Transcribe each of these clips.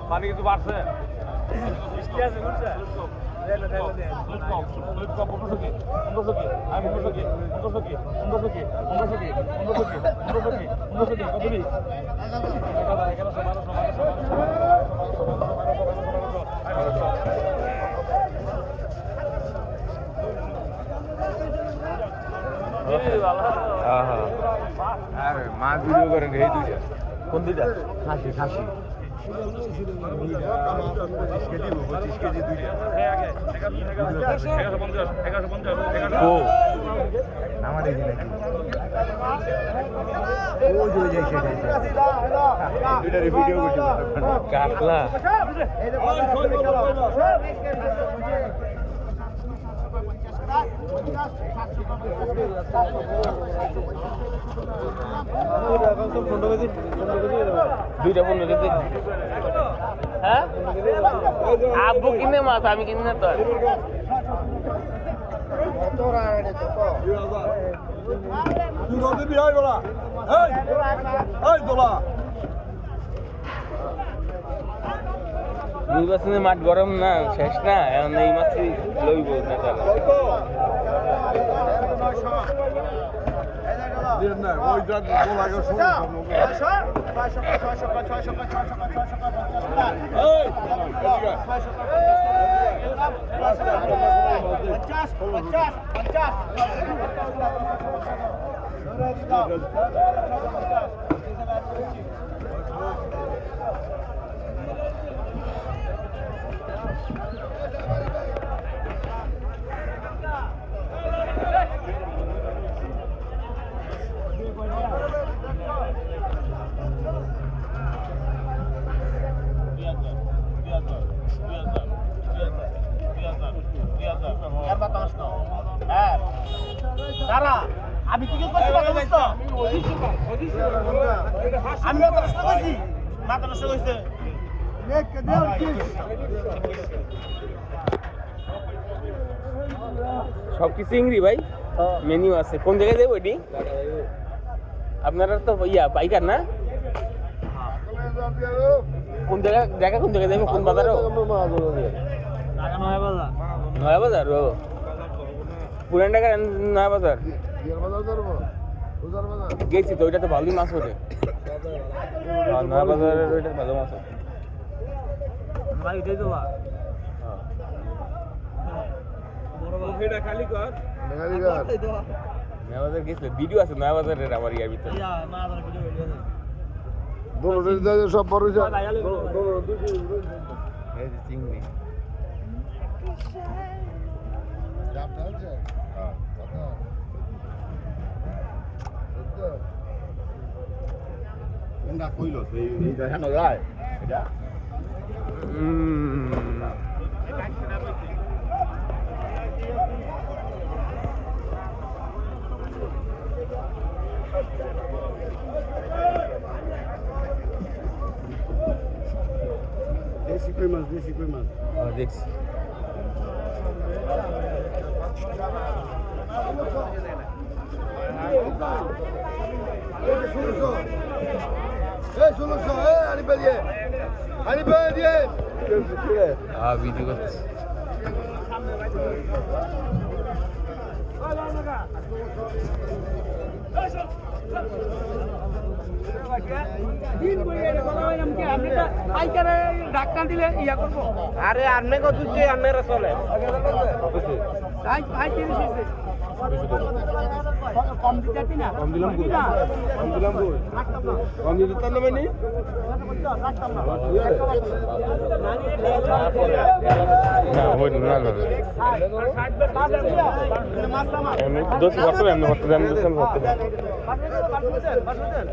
পানি কিন্তু বাড়ছে মাছ ভিডিও করেন এই দুইটা কোন দুইটা খাসি খাসি কাতলা দুইটা 15 কেজি হ্যাঁ আব্বু কিনে মাছ আমি কিনে না তো নির্বাচনে মাঠ গরম না শেষ না এখন এই মাছই লইব না আমি কি করছি আমি সব কি চিংড়ি ভাই মেনু আছে কোন জায়গায় দেবো এটি আপনারা তো ইয়া পাইকার না কোন জায়গা কোন জায়গায় দেবো কোন বাজারও নয়া বাজার ও পুরান ঢাকার নয়া বাজার গেছি তো ওইটা তো ভালোই মাছ ওঠে নয়া বাজারের ওইটা ভালো মাছ ওঠে নয়া বাজার গেছিল ভিডিও আছে নয়া বাজারের আমার ইয়ার ভিতরে সব বড় চিংড়ি কইল দেখানো যায় এটা দেশি কই মাছ দেখছি ভিডিও করতেছি ডাক্তার দিলে ইয়া করবো আরে আনে কত আনের চলে কম দিলাম কম দিতে না মানে না ওই না না দোষ করতে আমি করতে আমি দোষ করতে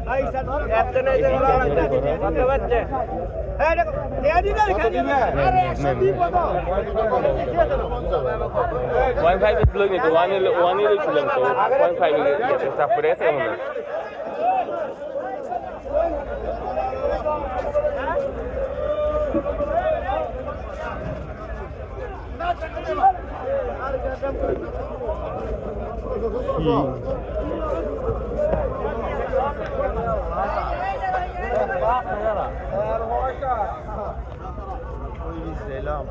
ভাই স্যার এত বাচ্চা এই দেখো এই দিনা আরে সবই কত 1.5 লই নি তো 1 লই ছিলাম তো 1.5 চাপ পড়ে আছে কেমন না Selam.